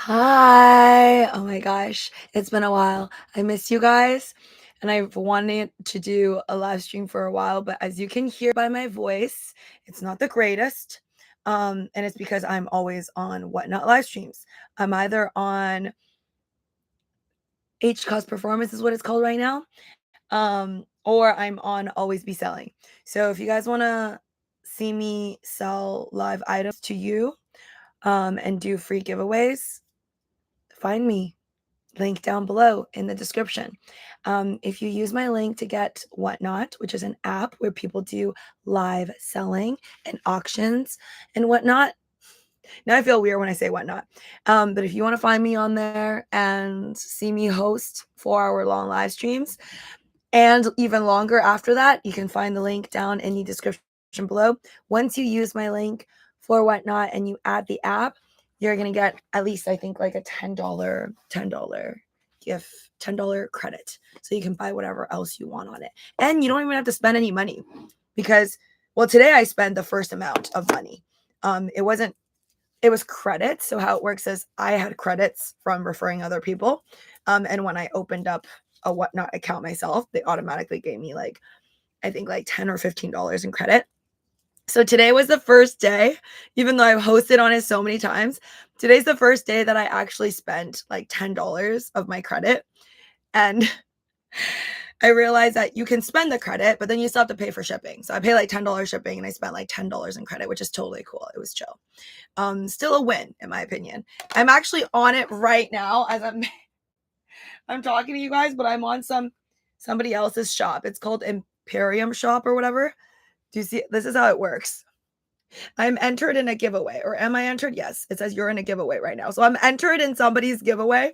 Hi. Oh my gosh. It's been a while. I miss you guys. And I've wanted to do a live stream for a while, but as you can hear by my voice, it's not the greatest. And it's because I'm always on Whatnot live streams. I'm either on Hcostperformance is what it's called right now. Or I'm on Always Be Selling. So if you guys want to see me sell live items to you, and do free giveaways, find me. Link down below in the description. If you use my link to get Whatnot, which is an app where people do live selling and auctions and whatnot. Now I feel weird when I say whatnot. But if you want to find me on there and see me host 4-hour long live streams and even longer after that, you can find the link down in the description below. Once you use my link for Whatnot and you add the app, you're going to get at least, I think, like a $10 gift, $10 credit. So you can buy whatever else you want on it. And you don't even have to spend any money because, well, today I spent the first amount of money. It was credits. So how it works is I had credits from referring other people. And when I opened up a Whatnot account myself, they automatically gave me like, I think like $10 or $15 in credit. So today was the first day, even though I've hosted on it so many times, today's the first day that I actually spent like $10 of my credit. And I realized that you can spend the credit, but then you still have to pay for shipping. So I pay like $10 shipping and I spent like $10 in credit, which is totally cool. It was chill. Still a win in my opinion. I'm actually on it right now as I'm talking to you guys, but I'm on somebody else's shop. It's called Imperium Shop or whatever. Do you see? This is how it works. I'm entered in a giveaway, or am I entered? Yes, it says you're in a giveaway right now. So I'm entered in somebody's giveaway,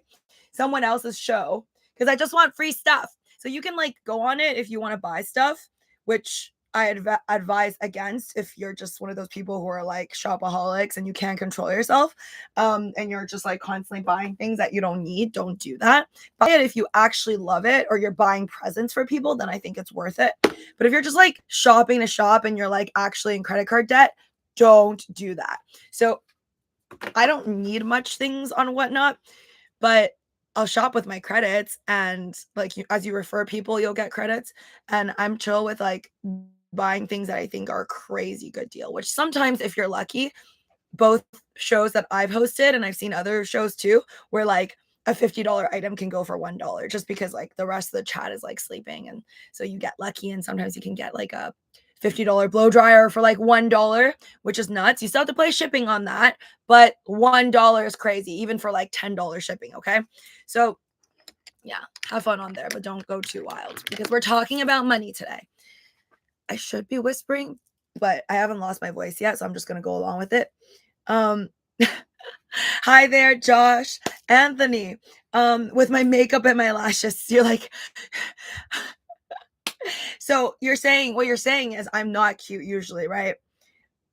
someone else's show, because I just want free stuff. So you can like go on it if you want to buy stuff, which I advise against if you're just one of those people who are like shopaholics and you can't control yourself, and you're just like constantly buying things that you don't need. Don't do that. Buy it if you actually love it, or you're buying presents for people, then I think it's worth it. But if you're just like shopping to shop and you're like actually in credit card debt, don't do that. So I don't need much things on Whatnot, but I'll shop with my credits, and like as you refer people, you'll get credits. And I'm chill with like buying things that I think are a crazy good deal, which sometimes if you're lucky, both shows that I've hosted and I've seen other shows too, where like a $50 item can go for $1 just because like the rest of the chat is like sleeping. And so you get lucky, and sometimes you can get like a $50 blow dryer for like $1, which is nuts. You still have to pay shipping on that, but $1 is crazy, even for like $10 shipping. Okay. So yeah, have fun on there, but don't go too wild because we're talking about money today. I should be whispering, but I haven't lost my voice yet, so I'm just going to go along with it. Um, Hi there, Josh, Anthony. With my makeup and my lashes, you're like, so you're saying what you're saying is I'm not cute usually, right?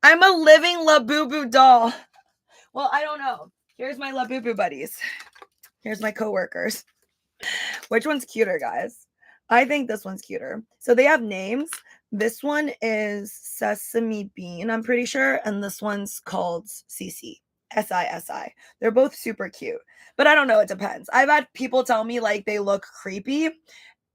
I'm a living Labubu doll. Well, I don't know. Here's my Labubu buddies. Here's my coworkers. Which one's cuter, guys? I think this one's cuter. So they have names. This one is Sesame Bean, I'm pretty sure, and this one's called Sisi. Sisi. They're both super cute. But I don't know, it depends. I've had people tell me like they look creepy,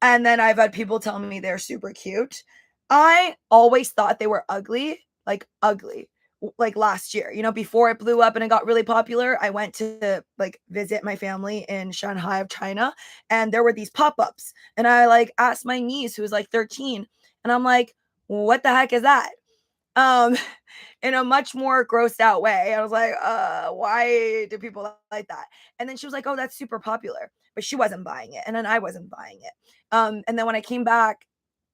and then I've had people tell me they're super cute. I always thought they were ugly, like ugly. Like last year, before it blew up and it got really popular, I went to like visit my family in Shanghai of China, and there were these pop-ups, and I like asked my niece who was like 13, and I'm like, what the heck is that? Um, in a much more grossed out way. I was like, why do people like that? And then she was like, oh, that's super popular. But she wasn't buying it. And then I wasn't buying it. And then when I came back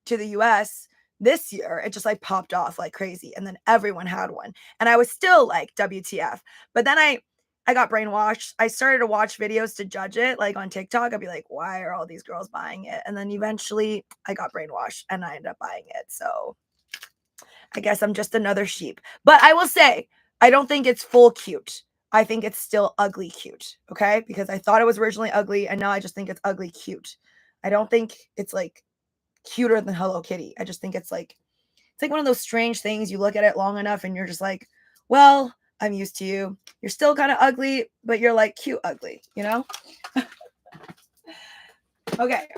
to the US this year, it just like popped off like crazy. And then everyone had one. And I was still like, WTF. But then I got brainwashed. I started to watch videos to judge it, like on TikTok. I'd be like, why are all these girls buying it? And then eventually I got brainwashed and I ended up buying it. So I guess I'm just another sheep. But I will say, I don't think it's full cute. I think it's still ugly cute. Okay. Because I thought it was originally ugly, and now I just think it's ugly cute. I don't think it's like cuter than Hello Kitty. I just think it's like one of those strange things. You look at it long enough and you're just like, well, I'm used to you. You're still kind of ugly, but you're like cute ugly, you know? Okay.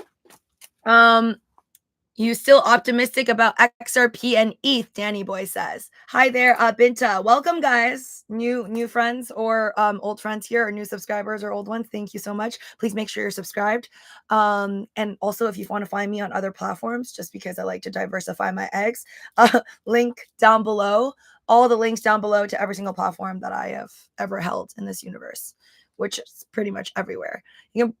You still optimistic about XRP and ETH? Danny Boy says. Hi there, Binta. Welcome, guys. New friends or old friends here, or new subscribers or old ones. Thank you so much. Please make sure you're subscribed. And also, if you want to find me on other platforms, just because I like to diversify my eggs, link down below. All the links down below to every single platform that I have ever held in this universe, which is pretty much everywhere.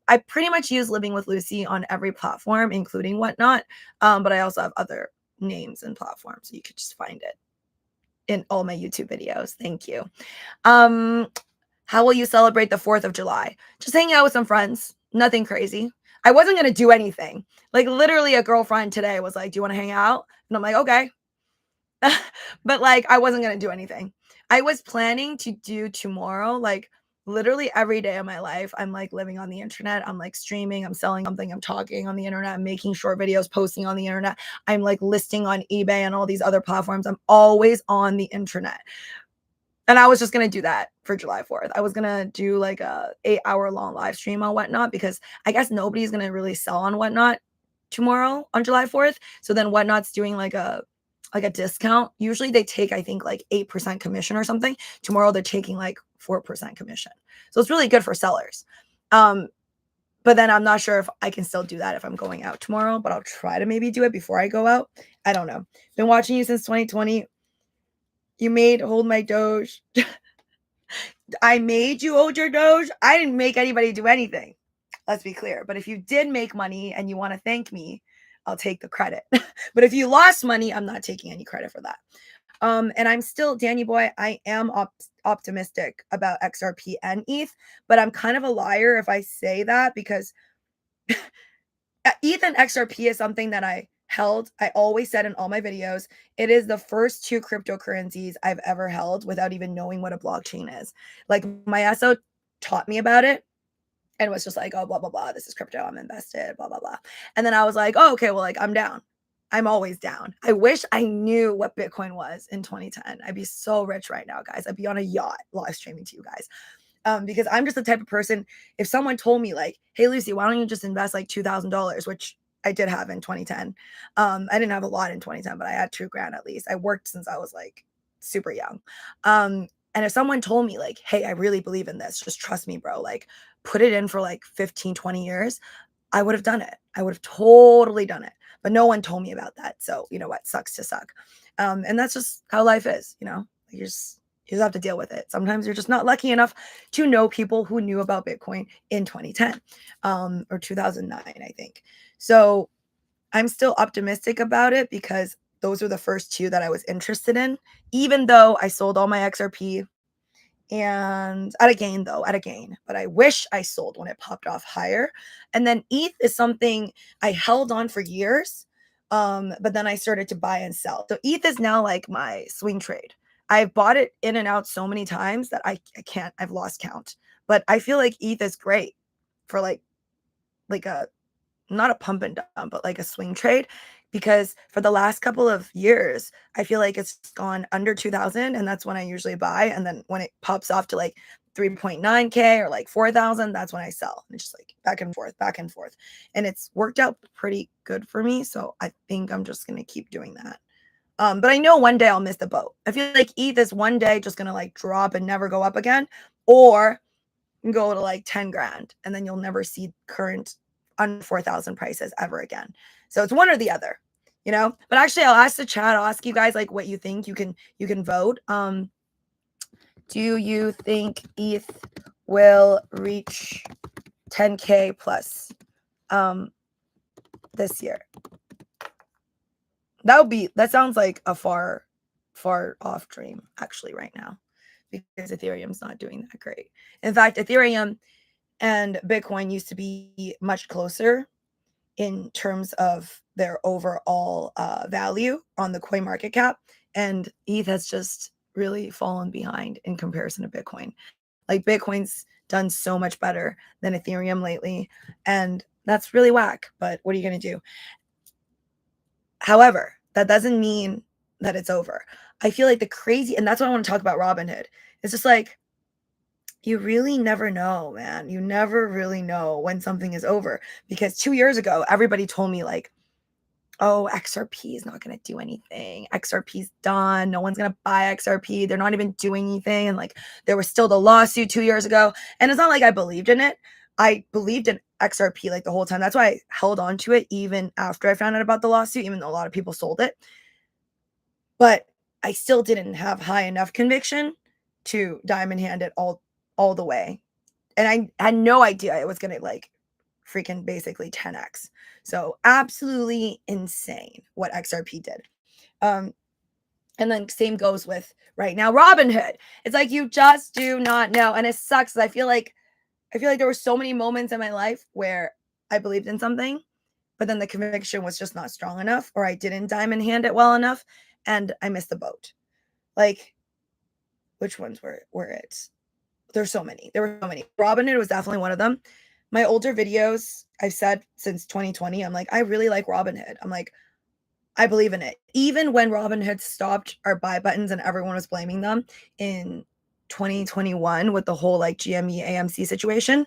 I pretty much use Living with Luci on every platform, including Whatnot. But I also have other names and platforms, so you could just find it in all my YouTube videos. Thank you. How will you celebrate the 4th of July? Just hanging out with some friends. Nothing crazy. I wasn't going to do anything. Like, literally, a girlfriend today was like, do you want to hang out? And I'm like, okay. But like, I wasn't going to do anything. I was planning to do tomorrow, like, literally every day of my life, I'm like living on the internet. I'm like streaming, I'm selling something, I'm talking on the internet, I'm making short videos, posting on the internet. I'm like listing on eBay and all these other platforms. I'm always on the internet. And I was just going to do that for July 4th. I was going to do like a 8-hour long live stream on Whatnot, because I guess nobody's going to really sell on Whatnot tomorrow on July 4th. So then Whatnot's doing like a discount. Usually they take, I think, like 8% commission or something. Tomorrow they're taking like 4% commission. So it's really good for sellers. But then I'm not sure if I can still do that if I'm going out tomorrow, but I'll try to maybe do it before I go out. I don't know. Been watching you since 2020. You made hold my Doge. I made you hold your Doge. I didn't make anybody do anything. Let's be clear. But if you did make money and you want to thank me, I'll take the credit. But if you lost money, I'm not taking any credit for that. And I'm still, Danny Boy, I am optimistic about XRP and ETH, but I'm kind of a liar if I say that, because ETH and XRP is something that I held. I always said in all my videos, it is the first 2 cryptocurrencies I've ever held without even knowing what a blockchain is. Like, my SO taught me about it and was just like, oh, blah, blah, blah, this is crypto, I'm invested, blah, blah, blah. And then I was like, oh, okay, well, like, I'm down. I'm always down. I wish I knew what Bitcoin was in 2010. I'd be so rich right now, guys. I'd be on a yacht live streaming to you guys. Because I'm just the type of person, if someone told me like, hey, Luci, why don't you just invest like $2,000, which I did have in 2010. I didn't have a lot in 2010, but I had $2,000 at least. I worked since I was like super young. And if someone told me like, hey, I really believe in this, just trust me, bro, like put it in for like 15, 20 years, I would have done it. I would have totally done it. But no one told me about that. So you know what? Sucks to suck. And that's just how life is, you know? You just have to deal with it. Sometimes you're just not lucky enough to know people who knew about Bitcoin in 2010 or 2009, I think. So I'm still optimistic about it because those were the first 2 that I was interested in, even though I sold all my XRP. And at a gain, but I wish I sold when it popped off higher. And then ETH is something I held on for years, but then I started to buy and sell. So ETH is now like my swing trade. I've bought it in and out so many times that I can't, I've lost count. But I feel like ETH is great for like a, not a pump and dump, but like a swing trade, because for the last couple of years, I feel like it's gone under 2,000, and that's when I usually buy. And then when it pops off to like 3.9K or like 4,000, that's when I sell. And it's just like back and forth, back and forth. And it's worked out pretty good for me. So I think I'm just going to keep doing that. But I know one day I'll miss the boat. I feel like ETH is one day just going to like drop and never go up again, or go to like 10 grand, and then you'll never see current under 4,000 prices ever again. So it's one or the other, you know. But actually, I'll ask the chat. I'll ask you guys like what you think. You can vote. Do you think ETH will reach 10K plus this year? That sounds like a far off dream actually right now, because Ethereum's not doing that great. In fact, Ethereum and Bitcoin used to be much closer in terms of their overall value on the coin market cap, and ETH has just really fallen behind in comparison to Bitcoin. Like, Bitcoin's done so much better than Ethereum lately, and that's really whack. But what are you going to do? However, that doesn't mean that it's over. I feel like and that's why I want to talk about Robinhood. It's just like, you really never know, man. You never really know when something is over, because 2 years ago, everybody told me like, oh, XRP is not going to do anything. XRP's done. No one's going to buy XRP. They're not even doing anything. And like, there was still the lawsuit 2 years ago. And it's not like I believed in it. I believed in XRP like the whole time. That's why I held on to it even after I found out about the lawsuit, even though a lot of people sold it. But I still didn't have high enough conviction to diamond hand it all the way. And I had no idea it was going to like freaking basically 10x. So absolutely insane what XRP did. And then same goes with right now Robinhood. It's like you just do not know, and it sucks. I feel like there were so many moments in my life where I believed in something, but then the conviction was just not strong enough, or I didn't diamond hand it well enough, and I missed the boat. Like, which ones were it? There's so many. There were so many. Robinhood was definitely one of them. My older videos, I've said since 2020, I'm like, I really like Robinhood. I'm like, I believe in it. Even when Robinhood stopped our buy buttons and everyone was blaming them in 2021 with the whole like GME AMC situation,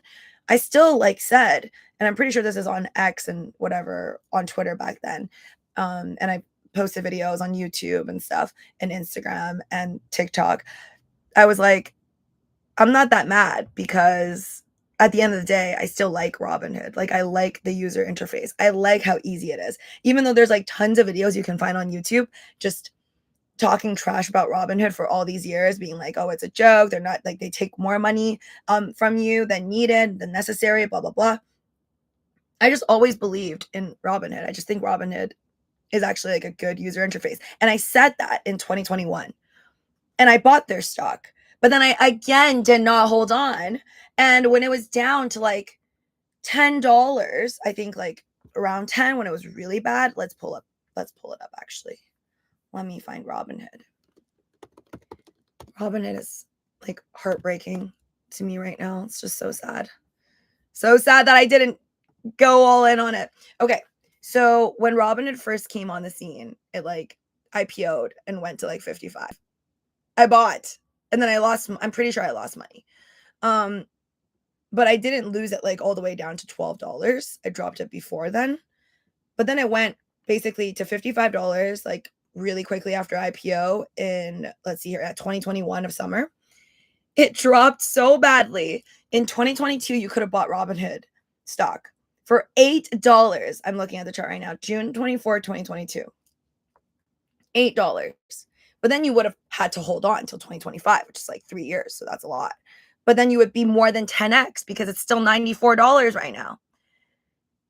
I still like said, and I'm pretty sure this is on X and whatever, on Twitter back then. And I posted videos on YouTube and stuff and Instagram and TikTok. I was like, I'm not that mad, because at the end of the day, I still like Robinhood. Like, I like the user interface. I like how easy it is. Even though there's like tons of videos you can find on YouTube just talking trash about Robinhood for all these years, being like, oh, it's a joke. They're not, like, they take more money from you than needed, than necessary, blah, blah, blah. I just always believed in Robinhood. I just think Robinhood is actually like a good user interface. And I said that in 2021. And I bought their stock. But then I again did not hold on. And when it was down to like $10, I think like around 10 when it was really bad, let's pull it up actually. Let me find Robinhood. Robinhood is like heartbreaking to me right now. It's just so sad. So sad that I didn't go all in on it. Okay. So when Robinhood first came on the scene, it like IPO'd and went to like 55. I bought, and then I lost. I'm pretty sure I lost money. But I didn't lose it like all the way down to $12. I dropped it before then. But then it went basically to $55 like really quickly after IPO in, let's see here, at 2021 of summer. It dropped so badly. In 2022, you could have bought Robinhood stock for $8. I'm looking at the chart right now. June 24, 2022. $8. But then you would have had to hold on until 2025, which is like 3 years. So that's a lot. But then you would be more than 10x because it's still $94 right now.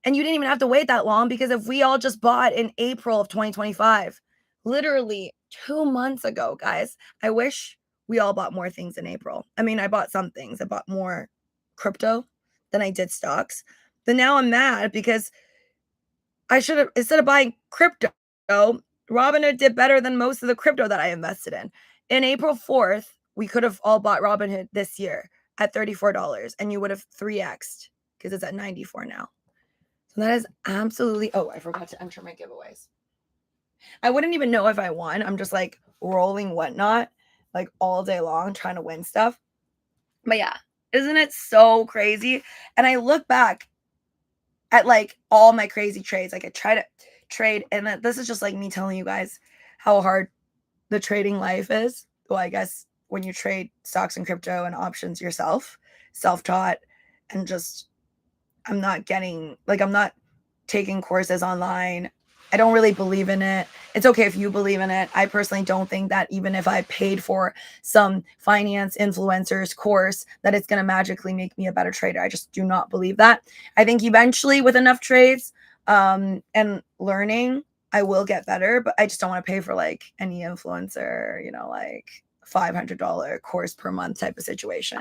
And you didn't even have to wait that long, because if we all just bought in April of 2025, literally 2 months ago, guys, I wish we all bought more things in April. I mean, I bought some things. I bought more crypto than I did stocks. But now I'm mad because I should have, instead of buying crypto, Robinhood did better than most of the crypto that I invested in. In April 4th, we could have all bought Robinhood this year at $34, and you would have 3x'd because it's at 94 now. So that is absolutely, oh, I forgot to enter my giveaways. I wouldn't even know if I won. I'm just like rolling whatnot like all day long trying to win stuff. But yeah, isn't it so crazy? And I look back at like all my crazy trades. Like I try to trade, and this is just like me telling you guys how hard the trading life is. Well, I guess when you trade stocks and crypto and options yourself, self-taught, and just I'm not taking courses online. I don't really believe in it. It's okay if you believe in it. I personally don't think that even if I paid for some finance influencer's course, that it's going to magically make me a better trader. I just do not believe that. I think eventually with enough trades and learning, I will get better, but I just don't want to pay for like any influencer, like $500 course per month type of situation.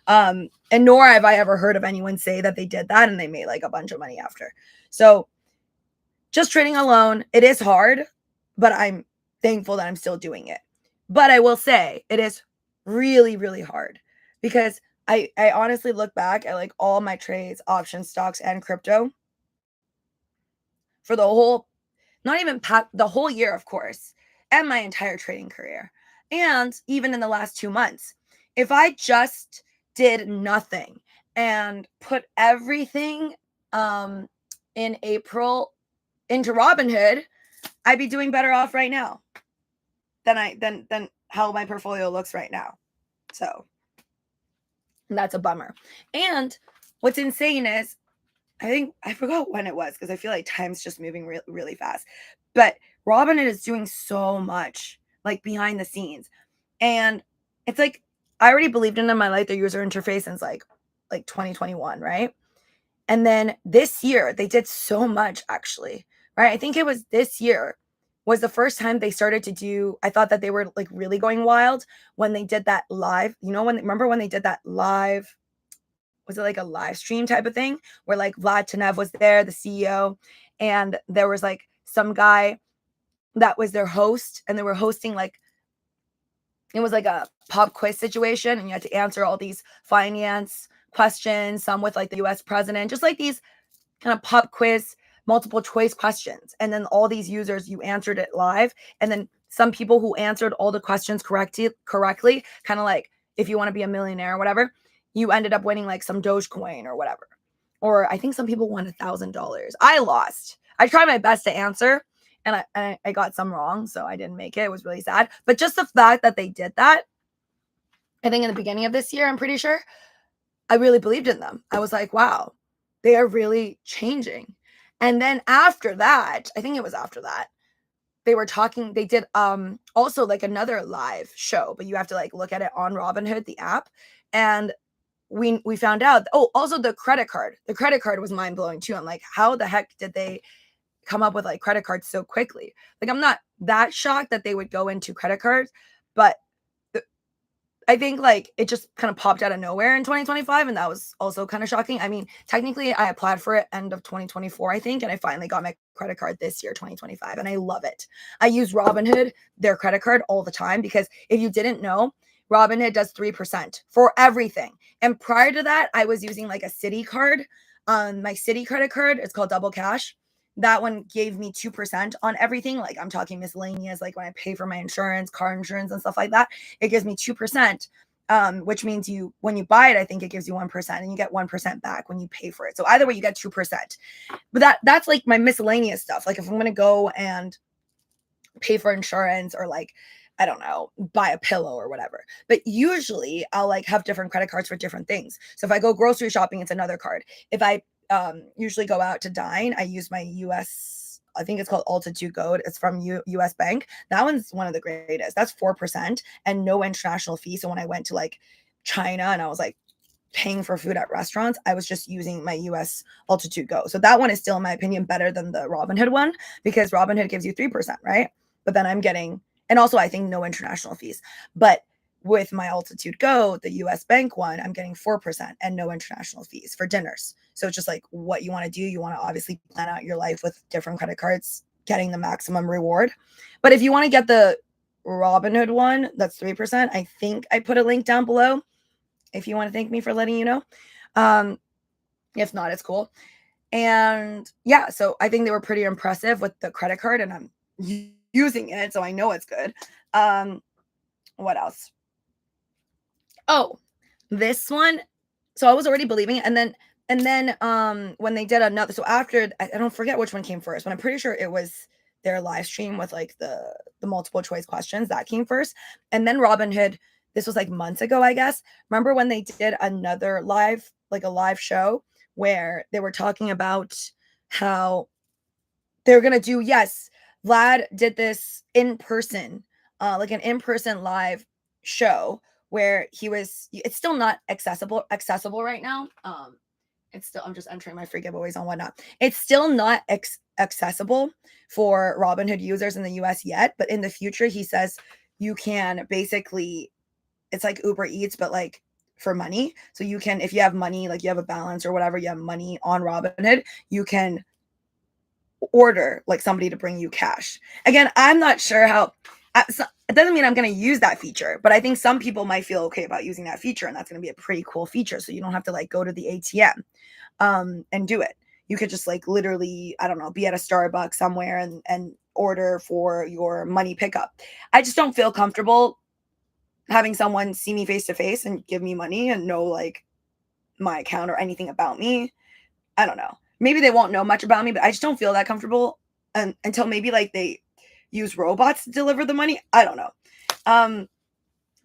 And nor have I ever heard of anyone say that they did that and they made like a bunch of money after. So just trading alone, it is hard, but I'm thankful that I'm still doing it. But I will say it is really, really hard, because I honestly look back at like all my trades, options, stocks, and crypto for the whole, not even the whole year, of course. and my entire trading career. And even in the last 2 months, if I just did nothing and put everything in April into Robinhood, I'd be doing better off right now than how my portfolio looks right now. So that's a bummer. And what's insane is I forgot when it was because I feel like time's just moving really fast. But Robinhood is doing so much like behind the scenes. And it's like I already believed in them. I like their user interface since like 2021, right? And then this year they did so much actually, right? I think it was this year was the first time they started to do. I thought that they were like really going wild when they did that live. You know, remember when they did that live, was it like a live stream type of thing where like Vlad Tenev was there, the CEO, and there was like some guy that was their host, and they were hosting like it was like a pop quiz situation, and you had to answer all these finance questions, some with like the US president, just like these kind of pop quiz, multiple choice questions. And then all these users, you answered it live. And then some people who answered all the questions correctly, kind of like if you want to be a millionaire or whatever, you ended up winning like some Dogecoin or whatever. Or I think some people won $1,000. I lost. I tried my best to answer and I got some wrong. So I didn't make it. It was really sad. But just the fact that they did that, I think in the beginning of this year, I'm pretty sure, I really believed in them. I was like, wow, they are really changing. And then after that, I think it was after that, they were talking, they did also like another live show, but you have to like look at it on Robinhood, the app. And we found out, oh, also the credit card. The credit card was mind-blowing too. I'm like, how the heck did they come up with like credit cards so quickly? Like, I'm not that shocked that they would go into credit cards, but I think like it just kind of popped out of nowhere in 2025. And that was also kind of shocking. I mean, technically I applied for it end of 2024, I think. And I finally got my credit card this year, 2025. And I love it. I use Robinhood, their credit card, all the time, because if you didn't know, Robinhood does 3% for everything. And prior to that, I was using like a Citi card. My Citi credit card, it's called Double Cash. That one gave me 2% on everything. Like I'm talking miscellaneous, like when I pay for my insurance, car insurance and stuff like that, it gives me 2%, which means when you buy it, I think it gives you 1% and you get 1% back when you pay for it. So either way, you get 2%. But that's like my miscellaneous stuff. Like if I'm going to go and pay for insurance or like, I don't know, buy a pillow or whatever. But usually I'll like have different credit cards for different things. So if I go grocery shopping, it's another card. If I usually go out to dine, I use my US, I think it's called Altitude Gold. It's from US Bank. That one's one of the greatest. That's 4% and no international fee. So when I went to like China and I was like paying for food at restaurants, I was just using my US Altitude Go. So that one is still, in my opinion, better than the Robinhood one, because Robinhood gives you 3%, right? But then I'm getting, and also I think no international fees. But with my Altitude Go, the US Bank one, I'm getting 4% and no international fees for dinners. So it's just like what you want to do. You want to obviously plan out your life with different credit cards, getting the maximum reward. But if you want to get the Robinhood one, that's 3%. I think I put a link down below if you want to thank me for letting you know. If not, it's cool. And yeah, so I think they were pretty impressive with the credit card, and I'm using it, so I know it's good. What else? Oh, this one. So I was already believing it, and then when they did another, so after, I don't forget which one came first, but I'm pretty sure it was their live stream with like the multiple choice questions that came first. And then Robinhood, this was like months ago, I guess. Remember when they did another live, like a live show where they were talking about how they're going to do, yes, Vlad did this in person, like an in-person live show where it's still not accessible right now. It's still, I'm just entering my free giveaways on whatnot. It's still not accessible for Robinhood users in the US yet, but in the future, he says you can basically, it's like Uber Eats, but like for money. So you can, if you have money, like you have a balance or whatever, you have money on Robinhood, you can order like somebody to bring you cash. Again, I'm not sure how, it doesn't mean I'm going to use that feature, but I think some people might feel okay about using that feature, and that's going to be a pretty cool feature. So you don't have to like go to the ATM and do it. You could just like literally, I don't know, be at a Starbucks somewhere and order for your money pickup. I just don't feel comfortable having someone see me face to face and give me money and know like my account or anything about me. I don't know. Maybe they won't know much about me, but I just don't feel that comfortable until maybe like they use robots to deliver the money. I don't know.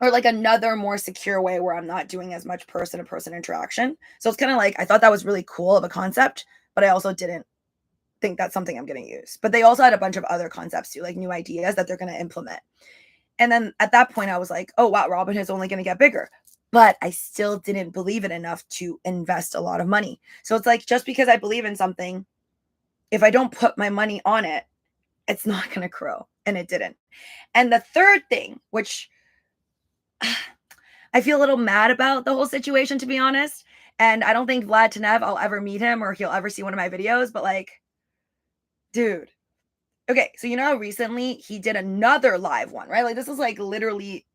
Or like another more secure way where I'm not doing as much person to person interaction. So it's kind of like I thought that was really cool of a concept, but I also didn't think that's something I'm going to use. But they also had a bunch of other concepts too, like new ideas that they're going to implement. And then at that point, I was like, oh, wow, Robinhood's only going to get bigger. But I still didn't believe it enough to invest a lot of money. So it's like, just because I believe in something, if I don't put my money on it, it's not going to grow. And it didn't. And the third thing, which I feel a little mad about the whole situation, to be honest. And I don't think Vlad Tenev, I'll ever meet him or he'll ever see one of my videos. But like, dude. Okay, so you know how recently he did another live one, right? Like this is like literally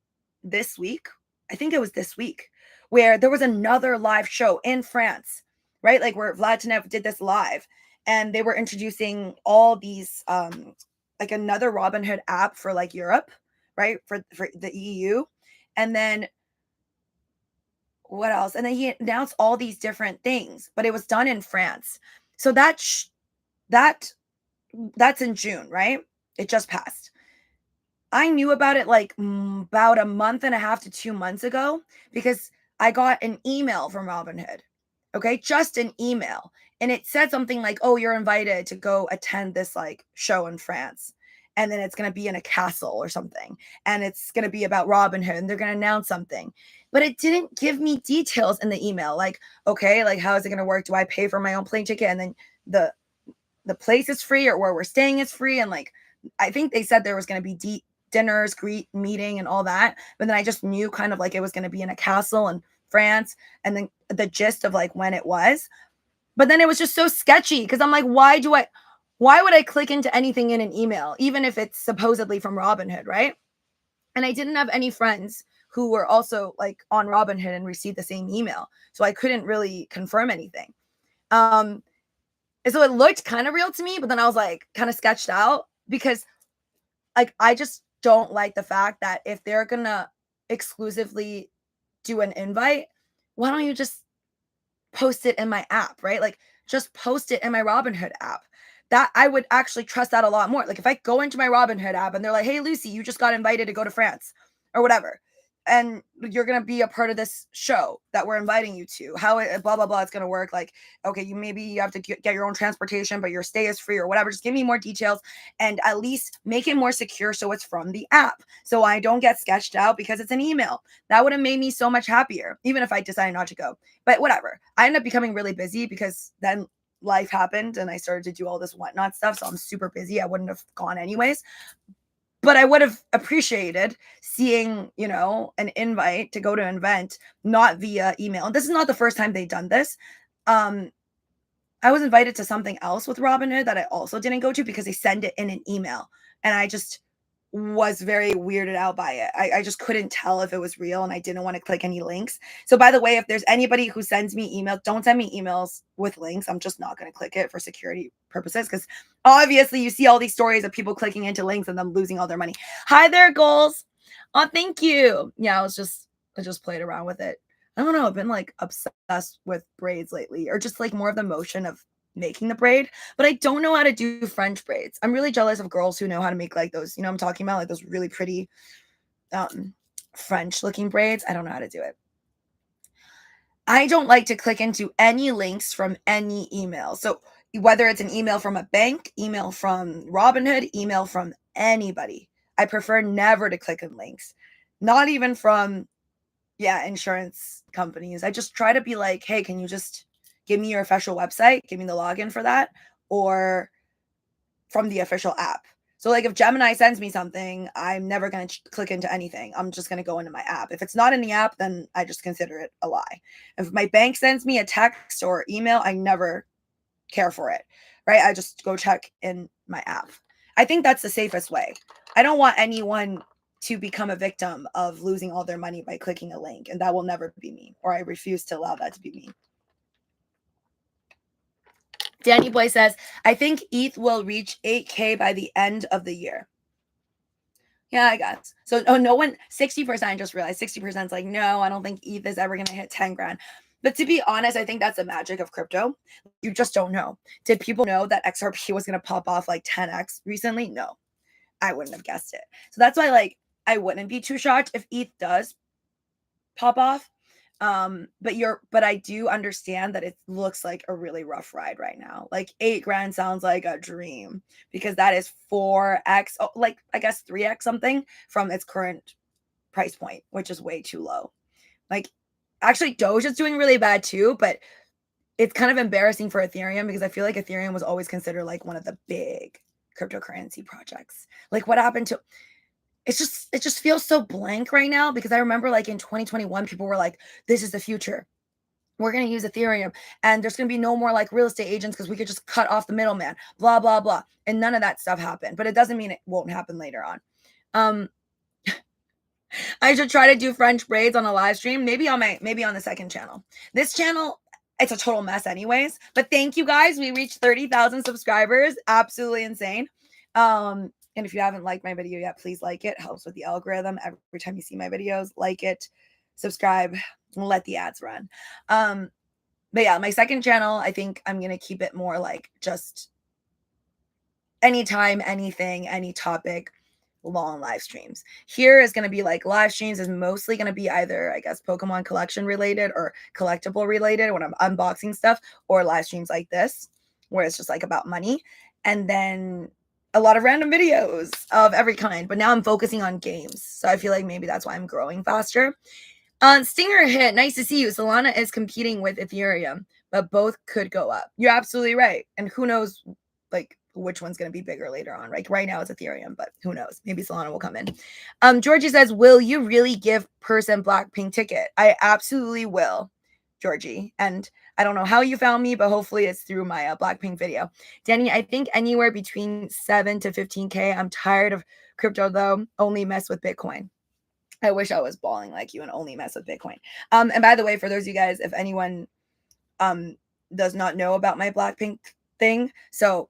this week. I think it was this week where there was another live show in France, right? Like where Vlad Tenev did this live and they were introducing all these like another Robinhood app for like Europe, right? For the EU. And then what else? And then he announced all these different things, but it was done in France. So that's in June, right? It just passed. I knew about it like about a month and a half to 2 months ago because I got an email from Robinhood. Okay, just an email. And it said something like, "Oh, you're invited to go attend this like show in France." And then it's going to be in a castle or something. And it's going to be about Robinhood and they're going to announce something. But it didn't give me details in the email. Like, okay, like how is it going to work? Do I pay for my own plane ticket and then the place is free or where we're staying is free? And like I think they said there was going to be dinners, greet meeting and all that. But then I just knew kind of like it was going to be in a castle in France and then the gist of like when it was. But then it was just so sketchy because I'm like, why would I click into anything in an email, even if it's supposedly from Robinhood, right? And I didn't have any friends who were also like on Robinhood and received the same email. So I couldn't really confirm anything. And so it looked kind of real to me, but then I was like kind of sketched out because like I just don't like the fact that if they're gonna exclusively do an invite, why don't you just post it in my app, right? Like just post it in my Robinhood app. That I would actually trust that a lot more. Like if I go into my Robinhood app and they're like, "Hey Lucy, you just got invited to go to France," or whatever, and you're gonna be a part of this show that we're inviting you to. How it blah blah blah it's gonna work. Like, okay, you have to get your own transportation, but your stay is free or whatever. Just give me more details and at least make it more secure so it's from the app. So I don't get sketched out because it's an email. That would have made me so much happier, even if I decided not to go. But whatever. I ended up becoming really busy because then life happened and I started to do all this whatnot stuff. So I'm super busy. I wouldn't have gone anyways. But I would have appreciated seeing, an invite to go to an event, not via email. And this is not the first time they've done this. I was invited to something else with Robinhood that I also didn't go to because they send it in an email. And I just was very weirded out by it. I just couldn't tell if it was real and I didn't want to click any links. So by the way, if there's anybody who sends me emails, don't send me emails with links. I'm just not going to click it for security purposes because obviously you see all these stories of people clicking into links and them losing all their money. Hi there, goals. Oh, thank you. Yeah, I just played around with it. I don't know. I've been like obsessed with braids lately or just like more of the motion of making the braid, but I don't know how to do French braids. I'm really jealous of girls who know how to make like those, I'm talking about like those really pretty French looking braids. I don't know how to do it. I don't like to click into any links from any email. So whether it's an email from a bank, email from Robinhood, email from anybody, I prefer never to click on links. Not even from insurance companies. I just try to be like, hey, can you just give me your official website, give me the login for that, or from the official app. So like if Gemini sends me something, I'm never going to click into anything. I'm just going to go into my app. If it's not in the app, then I just consider it a lie. If my bank sends me a text or email, I never care for it, right? I just go check in my app. I think that's the safest way. I don't want anyone to become a victim of losing all their money by clicking a link, and that will never be me, or I refuse to allow that to be me. Danny Boy says, I think ETH will reach 8K by the end of the year. Yeah, I guess. So, no one, 60%, I just realized 60% is like, no, I don't think ETH is ever going to hit 10 grand. But to be honest, I think that's the magic of crypto. You just don't know. Did people know that XRP was going to pop off like 10x recently? No, I wouldn't have guessed it. So that's why, like, I wouldn't be too shocked if ETH does pop off. But I do understand that it looks like a really rough ride right now. Like 8 grand sounds like a dream because that is 4x, like I guess 3x something from its current price point, which is way too low. Like actually Doge is doing really bad too, but it's kind of embarrassing for Ethereum because I feel like Ethereum was always considered like one of the big cryptocurrency projects. Like what happened to it just feels so blank right now because I remember like in 2021 people were like, this is the future, we're going to use Ethereum and there's going to be no more like real estate agents because we could just cut off the middleman, blah blah blah, and none of that stuff happened. But it doesn't mean it won't happen later on. I should try to do French braids on a live stream, maybe on the second channel. This channel, it's a total mess anyways, but thank you guys, we reached 30,000 subscribers, absolutely insane. And if you haven't liked my video yet, please like it. Helps with the algorithm. Every time you see my videos, like it, subscribe, and let the ads run. But yeah, my second channel, I think I'm going to keep it more like just anytime, anything, any topic, long live streams. Here is going to be like live streams is mostly going to be either, I guess, Pokemon collection related or collectible related when I'm unboxing stuff, or live streams like this, where it's just like about money. And then a lot of random videos of every kind, but now I'm focusing on games. So I feel like maybe that's why I'm growing faster. Stinger hit, nice to see you. Solana is competing with Ethereum, but both could go up. You're absolutely right. And who knows, like, which one's going to be bigger later on. Like right now it's Ethereum, but who knows? Maybe Solana will come in. Georgie says, will you really give person Blackpink ticket? I absolutely will, Georgie. And I don't know how you found me, but hopefully it's through my Blackpink video. Danny, I think anywhere between 7 to 15K. I'm tired of crypto though. Only mess with Bitcoin. I wish I was balling like you and only mess with Bitcoin. And by the way, for those of you guys, if anyone does not know about my Blackpink thing, so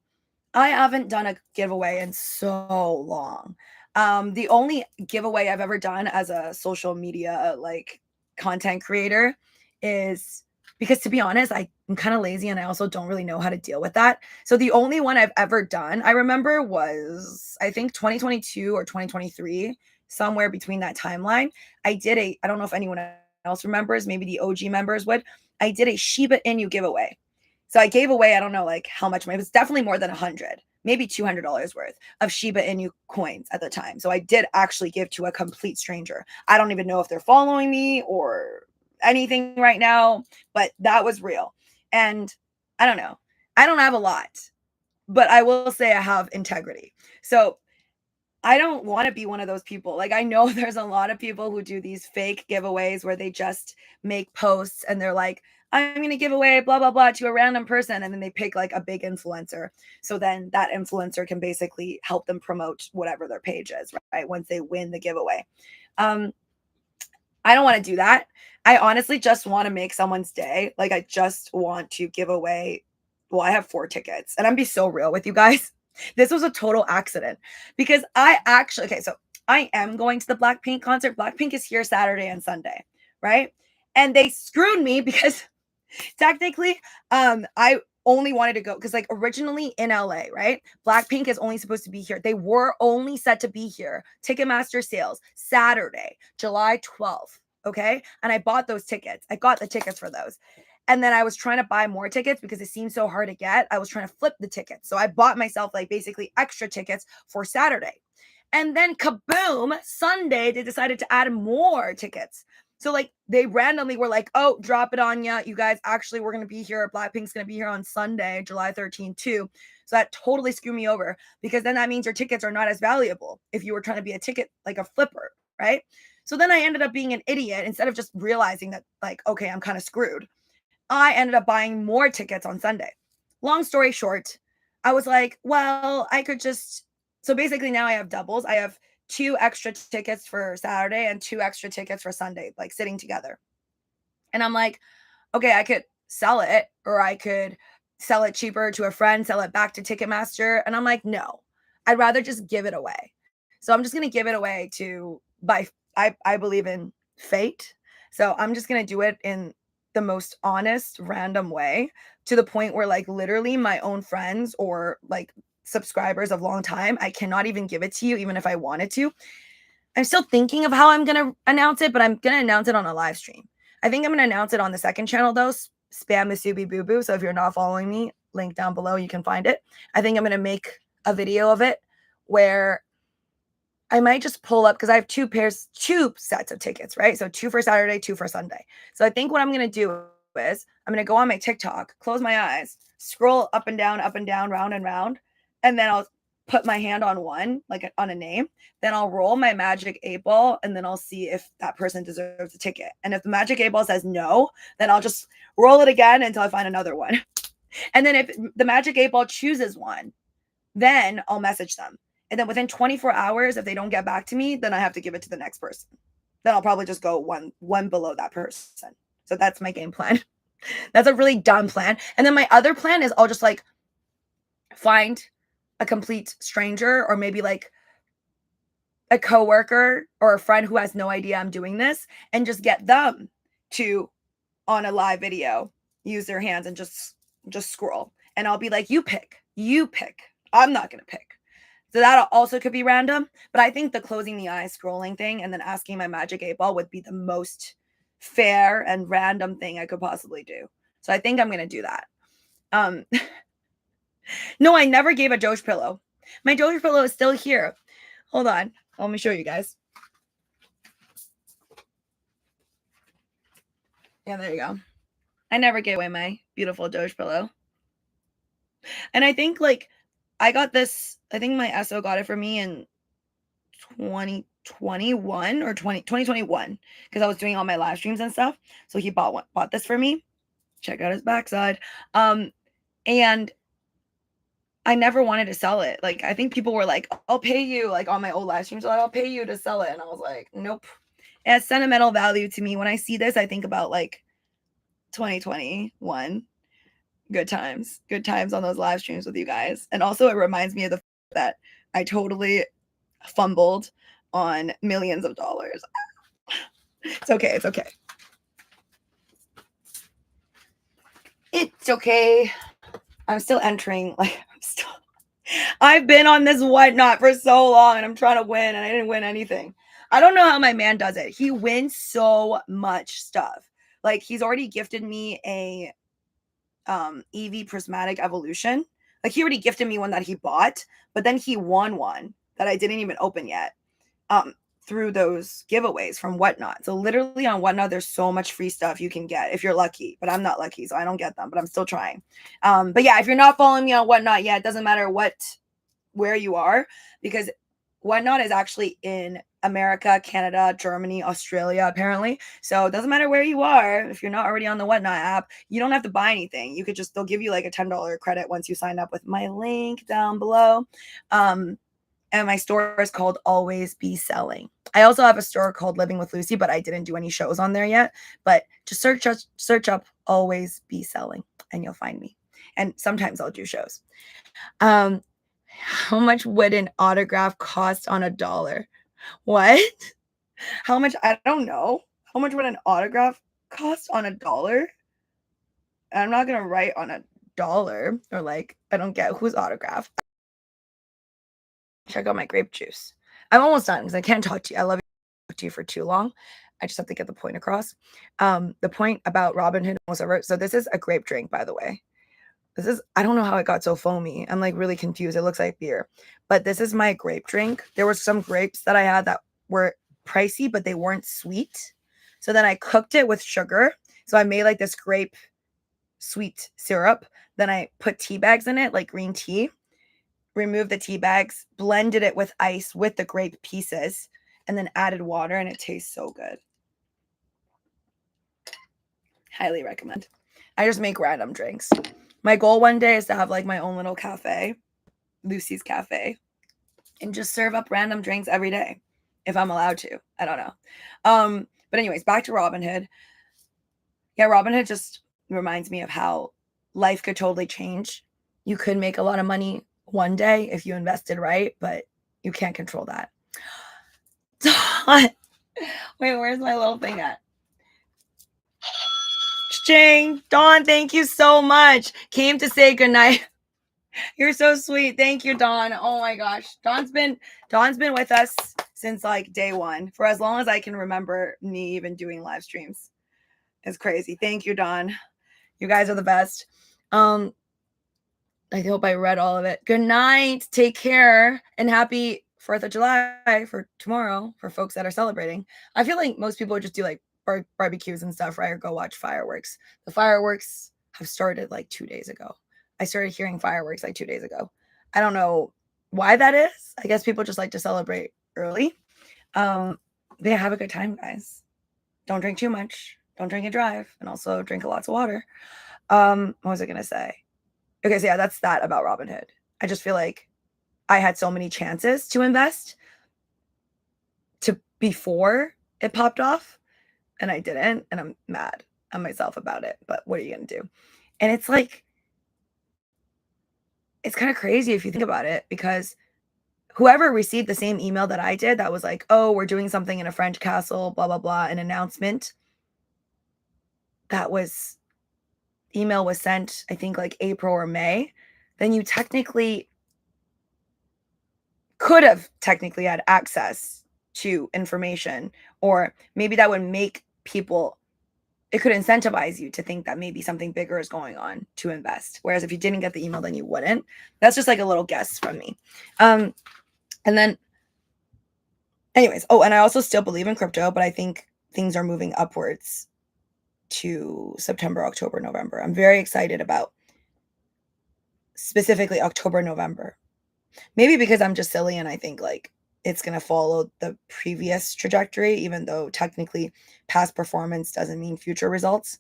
I haven't done a giveaway in so long. The only giveaway I've ever done as a social media like content creator is because, to be honest, I'm kind of lazy and I also don't really know how to deal with that. So the only one I've ever done, I remember, was I think 2022 or 2023, somewhere between that timeline. I don't know if anyone else remembers, maybe the OG members would. I did a Shiba Inu giveaway. So I gave away, I don't know like how much, it was definitely more than 100, maybe $200 worth of Shiba Inu coins at the time. So I did actually give to a complete stranger. I don't even know if they're following me or anything right now, but that was real. And I don't know. I don't have a lot, but I will say I have integrity. So I don't want to be one of those people. Like I know there's a lot of people who do these fake giveaways where they just make posts and they're like, I'm going to give away blah, blah, blah to a random person. And then they pick like a big influencer. So then that influencer can basically help them promote whatever their page is, right? Once they win the giveaway. I don't want to do that. I honestly just want to make someone's day. Like I just want to give away. Well, I have 4 tickets and I'm be so real with you guys. This was a total accident because so I am going to the Blackpink concert. Blackpink is here Saturday and Sunday, right? And they screwed me because technically, I only wanted to go because like originally in LA, right? Blackpink is only supposed to be here. They were only set to be here. Ticketmaster sales Saturday, July 12th. Okay. And I bought those tickets. I got the tickets for those. And then I was trying to buy more tickets because it seemed so hard to get. I was trying to flip the tickets. So I bought myself like basically extra tickets for Saturday. And then kaboom, Sunday, they decided to add more tickets. So like they randomly were like, oh, drop it on ya. You guys, actually, we're going to be here. Blackpink's going to be here on Sunday, July 13th too. So that totally screwed me over because then that means your tickets are not as valuable if you were trying to be a ticket, like a flipper, right? So then I ended up being an idiot instead of just realizing that like, okay, I'm kind of screwed. I ended up buying more tickets on Sunday. Long story short, I was like, well, I could just, so basically now I have doubles. I have 2 extra tickets for Saturday and 2 extra tickets for Sunday, like sitting together. And I'm like, okay, I could sell it or I could sell it cheaper to a friend, sell it back to Ticketmaster. And I'm like, no, I'd rather just give it away. So I'm just going to give it away I believe in fate. So I'm just going to do it in the most honest, random way, to the point where like literally my own friends or like subscribers of long time, I cannot even give it to you, even if I wanted to. I'm still thinking of how I'm going to announce it, but I'm going to announce it on a live stream. I think I'm going to announce it on the second channel though, Spam Masubi Boo Boo. So if you're not following me, link down below, you can find it. I think I'm going to make a video of it where I might just pull up, because I have two sets of tickets, right? So 2 for Saturday, 2 for Sunday. So I think what I'm going to do is I'm going to go on my TikTok, close my eyes, scroll up and down, round and round, and then I'll put my hand on one, like on a name. Then I'll roll my magic 8-ball, and then I'll see if that person deserves a ticket. And if the magic 8-ball says no, then I'll just roll it again until I find another one. And then if the magic 8-ball chooses one, then I'll message them. And then within 24 hours, if they don't get back to me, then I have to give it to the next person. Then I'll probably just go one below that person. So that's my game plan. That's a really dumb plan. And then my other plan is I'll just like find a complete stranger, or maybe like a coworker or a friend who has no idea I'm doing this, and just get them to, on a live video, use their hands and just scroll. And I'll be like, you pick. I'm not going to pick. So that also could be random, but I think the closing the eyes scrolling thing and then asking my magic 8-ball would be the most fair and random thing I could possibly do. So I think I'm going to do that. No, I never gave a Doge pillow. My Doge pillow is still here. Hold on. Let me show you guys. Yeah, there you go. I never gave away my beautiful Doge pillow. And I think like I got this, I think my SO got it for me in 2021 or 2021, because I was doing all my live streams and stuff. So he bought this for me. Check out his backside. And I never wanted to sell it. Like, I think people were like, I'll pay you, like on my old live streams, like, I'll pay you to sell it. And I was like, nope. It has sentimental value to me. When I see this, I think about like 2021. Good times on those live streams with you guys. And also it reminds me of the fact that I totally fumbled on millions of dollars. It's okay. It's okay. It's okay. I'm still entering. Like, I've been on this whatnot for so long, and I'm trying to win, and I didn't win anything. I don't know how my man does it. He wins so much stuff. Like, he's already gifted me a EV Prismatic Evolution. Like, he already gifted me one that he bought, but then he won one that I didn't even open yet through those giveaways from Whatnot. So literally on Whatnot, there's so much free stuff you can get if you're lucky, but I'm not lucky, so I don't get them, but I'm still trying. But yeah, if you're not following me on Whatnot yet, it doesn't matter where you are, because Whatnot is actually in America, Canada, Germany, Australia, apparently. So it doesn't matter where you are. If you're not already on the Whatnot app, you don't have to buy anything. You could just, they'll give you like a $10 credit once you sign up with my link down below. And my store is called Always Be Selling. I also have a store called Living with Luci, but I didn't do any shows on there yet. But just search up Always Be Selling and you'll find me. And sometimes I'll do shows. How much would an autograph cost on $1? What? How much? I don't know. How much would an autograph cost on $1? I'm not going to write on $1, or like, I don't get whose autograph. Check out my grape juice. I'm almost done because I can't talk to you. I love to you for too long. I just have to get the point across. The point about Robinhood was over. So this is a grape drink, by the way. I don't know how it got so foamy. I'm like really confused. It looks like beer, but this is my grape drink. There were some grapes that I had that were pricey, but they weren't sweet. So then I cooked it with sugar. So I made like this grape sweet syrup. Then I put tea bags in it, like green tea. Removed the tea bags, blended it with ice with the grape pieces, and then added water, and it tastes so good. Highly recommend. I just make random drinks. My goal one day is to have like my own little cafe, Lucy's Cafe, and just serve up random drinks every day if I'm allowed to. I don't know. But anyways, back to Robinhood. Yeah, Robinhood just reminds me of how life could totally change. You could make a lot of money one day if you invested right, but you can't control that. Dawn. Wait, where's my little thing at? Ching. Dawn, thank you so much. Came to say goodnight. You're so sweet. Thank you, Dawn. Oh my gosh. Dawn's been with us since like day one, for as long as I can remember me even doing live streams. It's crazy. Thank you, Dawn. You guys are the best. I hope I read all of it. Good night. Take care. And happy 4th of July for tomorrow for folks that are celebrating. I feel like most people just do like barbecues and stuff, right? Or go watch fireworks. The fireworks have started like 2 days ago. I started hearing fireworks like 2 days ago. I don't know why that is. I guess people just like to celebrate early. They have a good time, guys. Don't drink too much. Don't drink and drive. And also drink lots of water. What was I going to say? Okay, so yeah, that's that about Robinhood. I just feel like I had so many chances to invest before it popped off, and I didn't, and I'm mad at myself about it, but what are you going to do? And it's like, it's kind of crazy if you think about it, because whoever received the same email that I did that was like, oh, we're doing something in a French castle, blah, blah, blah, an announcement, email was sent, I think like April or May, then you could have technically had access to information, or maybe that would make people, it could incentivize you to think that maybe something bigger is going on to invest. Whereas if you didn't get the email, then you wouldn't. That's just like a little guess from me. And then anyways, and I also still believe in crypto, but I think things are moving upwards to September, October, November. I'm very excited about specifically October, November. Maybe because I'm just silly and I think like it's going to follow the previous trajectory, even though technically past performance doesn't mean future results.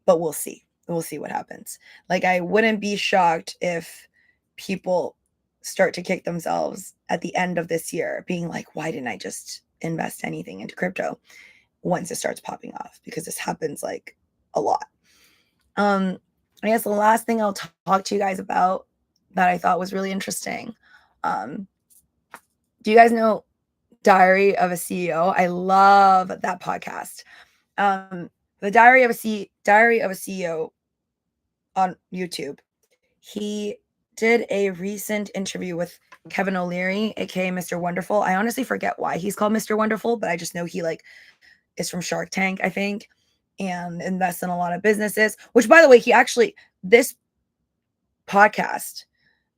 But we'll see. We'll see what happens. Like, I wouldn't be shocked if people start to kick themselves at the end of this year, being like, why didn't I just invest anything into crypto once it starts popping off? Because this happens like a lot. I guess the last thing I'll talk to you guys about that I thought was really interesting. Do you guys know Diary of a CEO? I love that podcast. The Diary of a CEO on YouTube. He did a recent interview with Kevin O'Leary, aka Mr. Wonderful. I honestly forget why he's called Mr. Wonderful, but I just know he like is from Shark Tank, I think, and invests in a lot of businesses. Which, by the way, this podcast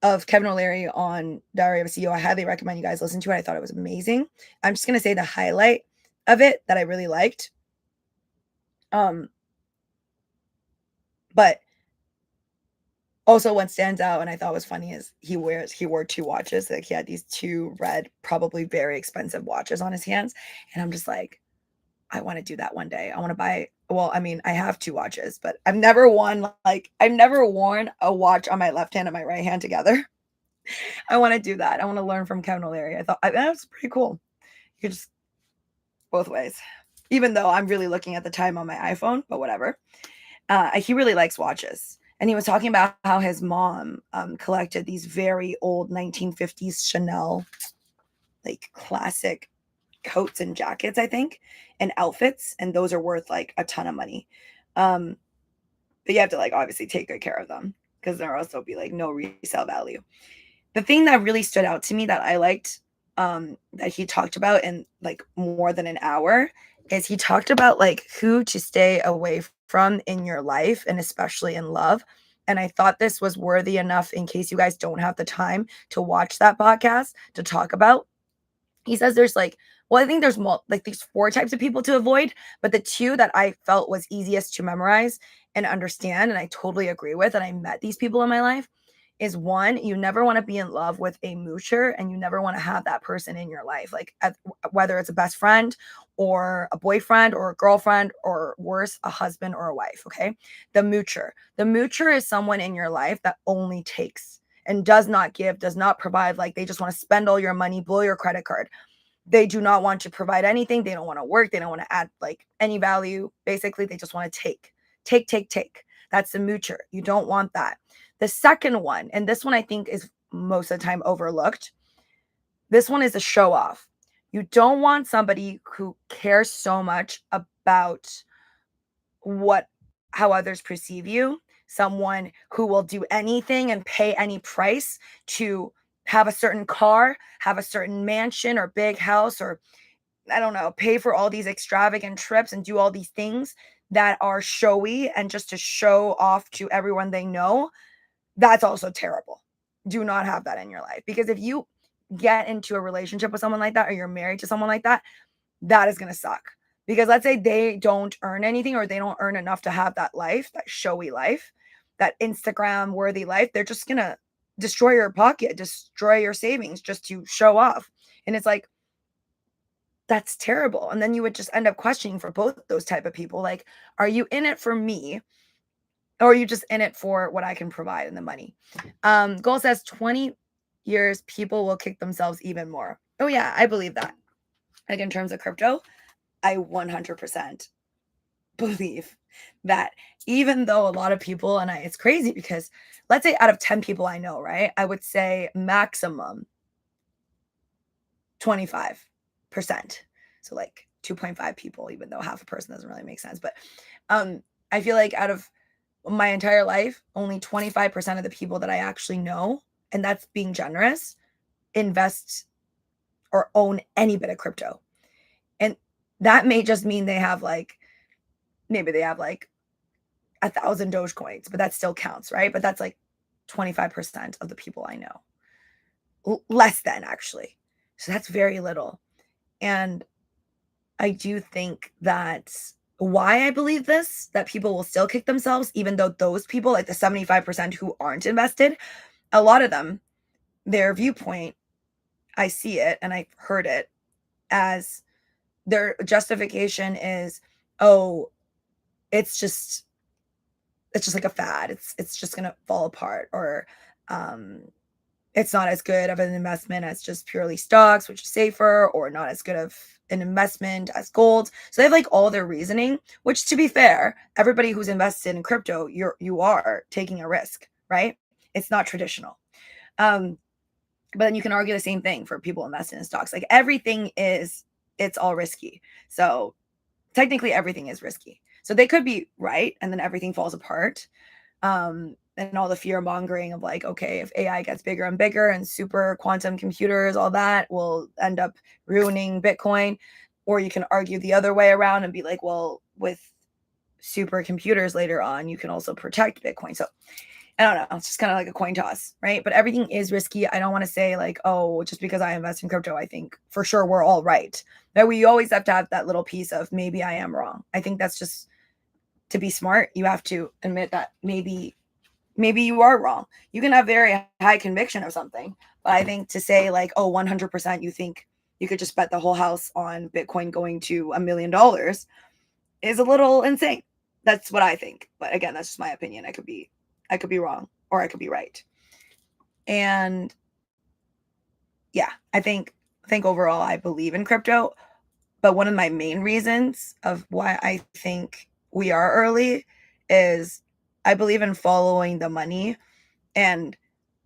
of Kevin O'Leary on Diary of a CEO, I highly recommend you guys listen to it. I thought it was amazing. I'm just going to say the highlight of it that I really liked. But also what stands out and I thought was funny is he wore 2 watches. Like, he had these 2 red, probably very expensive watches on his hands. And I'm just like, I want to do that one day. I want to buy, well, I mean, I have 2 watches, but I've never worn a watch on my left hand and my right hand together. I want to do that. I want to learn from Kevin O'Leary. I thought that was pretty cool. You could just both ways, even though I'm really looking at the time on my iPhone, but whatever. He really likes watches. And he was talking about how his mom collected these very old 1950s Chanel, like classic coats and jackets, I think, and outfits. And those are worth like a ton of money. But you have to like obviously take good care of them, because there also be like no resale value. The thing that really stood out to me that I liked that he talked about in like more than an hour is he talked about like who to stay away from in your life, and especially in love. And I thought this was worthy enough, in case you guys don't have the time to watch that podcast, to talk about. He says there's like, well, I think there's like these 4 types of people to avoid, but the 2 that I felt was easiest to memorize and understand, and I totally agree with, and I met these people in my life, is 1, you never want to be in love with a moocher, and you never want to have that person in your life, like whether it's a best friend or a boyfriend or a girlfriend, or worse, a husband or a wife. Okay. The moocher is someone in your life that only takes and does not give, does not provide. Like, they just want to spend all your money, blow your credit card. They do not want to provide anything. They don't want to work. They don't want to add like any value. Basically, they just want to take. That's a moocher. You don't want that. The second one, and this one I think is most of the time overlooked, this one is a show off. You don't want somebody who cares so much about how others perceive you, someone who will do anything and pay any price to have a certain car, have a certain mansion or big house, or I don't know, pay for all these extravagant trips and do all these things that are showy and just to show off to everyone they know. That's also terrible. Do not have that in your life, because if you get into a relationship with someone like that, or you're married to someone like that, that is going to suck. Because let's say they don't earn anything, or they don't earn enough to have that life, that showy life, that Instagram worthy life. They're just going to destroy your pocket, destroy your savings just to show off. And it's like, that's terrible. And then you would just end up questioning for both those type of people. Like, are you in it for me, or are you just in it for what I can provide and the money? Goal says 20 years, people will kick themselves even more. Oh yeah, I believe that. Like in terms of crypto, I 100% believe that, even though a lot of people, and it's crazy because let's say out of 10 people I know, right, I would say maximum 25%. So like 2.5 people, even though half a person doesn't really make sense. But I feel like out of my entire life, only 25% of the people that I actually know, and that's being generous, invest or own any bit of crypto. And that may just mean they have like, maybe they have like 1,000 Doge coins, but that still counts, right? But that's like 25% of the people I know. Less than, actually. So that's very little. And I do think that's why I believe this, that people will still kick themselves, even though those people, like the 75% who aren't invested, a lot of them, their viewpoint, I see it and I've heard it as their justification is, oh, it's just like a fad. It's just gonna fall apart, or it's not as good of an investment as just purely stocks, which is safer, or not as good of an investment as gold. So they have like all their reasoning, which, to be fair, everybody who's invested in crypto, you are taking a risk, right? It's not traditional. But then you can argue the same thing for people invested in stocks. Like everything it's all risky. So technically everything is risky. So they could be right, and then everything falls apart. And all the fear mongering of like, okay, if AI gets bigger and bigger and super quantum computers, all that will end up ruining Bitcoin. Or you can argue the other way around and be like, well, with super computers later on, you can also protect Bitcoin. So I don't know. It's just kind of like a coin toss, right? But everything is risky. I don't want to say like, oh, just because I invest in crypto, I think for sure we're all right. That we always have to have that little piece of maybe I am wrong. I think that's just, to be smart, you have to admit that maybe you are wrong. You can have very high conviction of something, but I think to say like, oh, 100% you think you could just bet the whole house on Bitcoin going to $1 million is a little insane. That's what I think. But again, that's just my opinion. I could be wrong, or I could be right. And yeah, I think overall I believe in crypto, but one of my main reasons of why I think we are early is I believe in following the money, and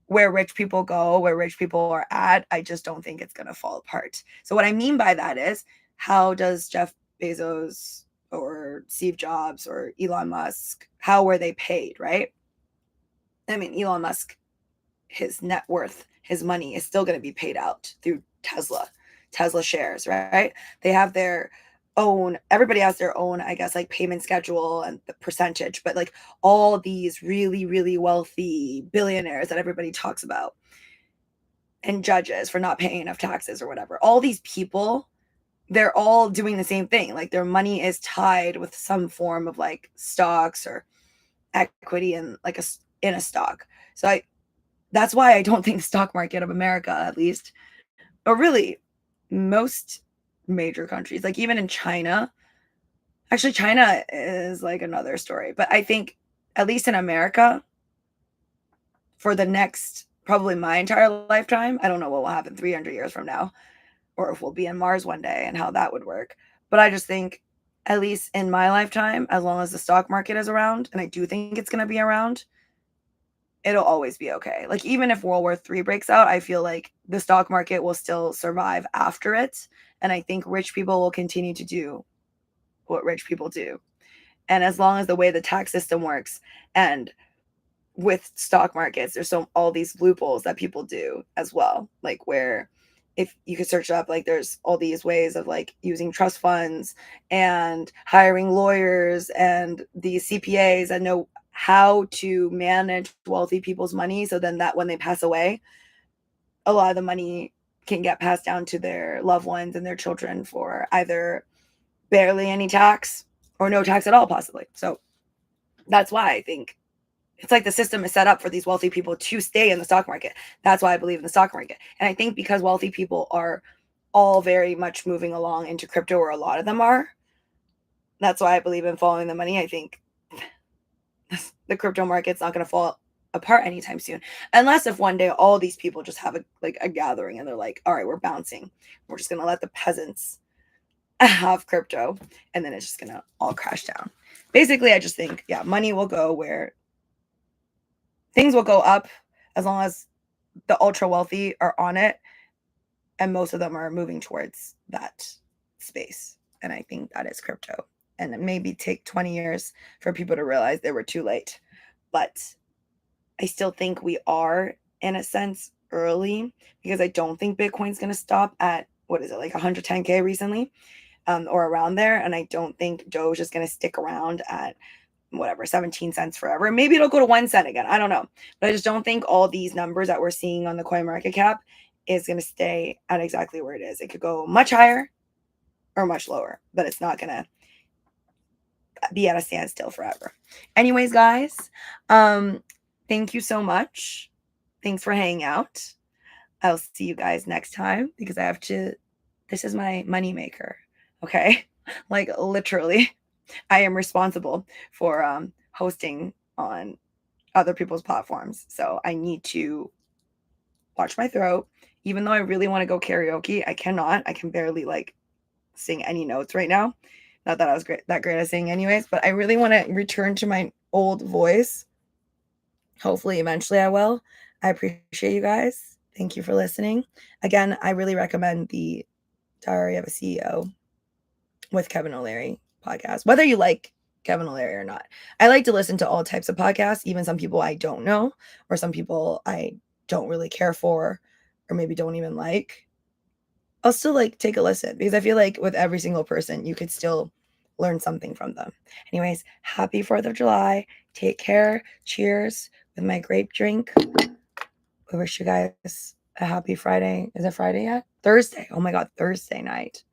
where rich people go, where rich people are at, I just don't think it's going to fall apart. So what I mean by that is, how does Jeff Bezos or Steve Jobs or Elon Musk, how were they paid, right? I mean, Elon Musk, his net worth, his money is still going to be paid out through Tesla shares, right? They have their own, everybody has their own, I guess, like payment schedule and the percentage, but like all these really, really wealthy billionaires that everybody talks about, and judges for not paying enough taxes or whatever, all these people, they're all doing the same thing. Like their money is tied with some form of like stocks or equity in like in a stock. So that's why I don't think the stock market of America, at least, or really most major countries, like even in China, actually China is like another story, but I think at least in America, for the next, probably my entire lifetime, I don't know what will happen 300 years from now, or if we'll be in Mars one day and how that would work. But I just think at least in my lifetime, as long as the stock market is around, and I do think it's going to be around, it'll always be okay. Like, even if World War III breaks out, I feel like the stock market will still survive after it. And I think rich people will continue to do what rich people do. And as long as the way the tax system works, and with stock markets, there's all these loopholes that people do as well. Like, where if you could search up, like, there's all these ways of like using trust funds and hiring lawyers and these CPAs that know how to manage wealthy people's money, so then that when they pass away, a lot of the money can get passed down to their loved ones and their children for either barely any tax or no tax at all, possibly. So that's why I think it's like the system is set up for these wealthy people to stay in the stock market. That's why I believe in the stock market. And I think because wealthy people are all very much moving along into crypto, or a lot of them are, that's why I believe in following the money. I think the crypto market's not going to fall apart anytime soon, unless if one day all these people just have a gathering and they're like, all right, we're bouncing. We're just going to let the peasants have crypto, and then it's just going to all crash down. Basically, I just think, yeah, money will go where things will go up, as long as the ultra wealthy are on it, and most of them are moving towards that space. And I think that is crypto. And it maybe take 20 years for people to realize they were too late. But I still think we are, in a sense, early, because I don't think Bitcoin's going to stop at, what is it, like 110K recently, or around there. And I don't think Doge is going to stick around at whatever, 17 cents forever. Maybe it'll go to 1 cent again. I don't know. But I just don't think all these numbers that we're seeing on the coin market cap is going to stay at exactly where it is. It could go much higher or much lower, but it's not going to be at a standstill forever. Anyways, guys, thank you so much. Thanks for hanging out. I'll see you guys next time, because I have to, this is my money maker. Okay. Like, literally, I am responsible for hosting on other people's platforms. So I need to watch my throat. Even though I really want to go karaoke, I cannot. I can barely like sing any notes right now. Not that I was great at singing anyways, but I really want to return to my old voice. Hopefully, eventually I will. I appreciate you guys. Thank you for listening. Again, I really recommend the Diary of a CEO with Kevin O'Leary podcast, whether you like Kevin O'Leary or not. I like to listen to all types of podcasts, even some people I don't know, or some people I don't really care for, or maybe don't even like. I'll still like take a listen, because I feel like with every single person, you could still learn something from them. Anyways, happy 4th of July. Take care. Cheers with my grape drink. I wish you guys a happy Friday. Is it Friday yet? Thursday. Oh my God, Thursday night.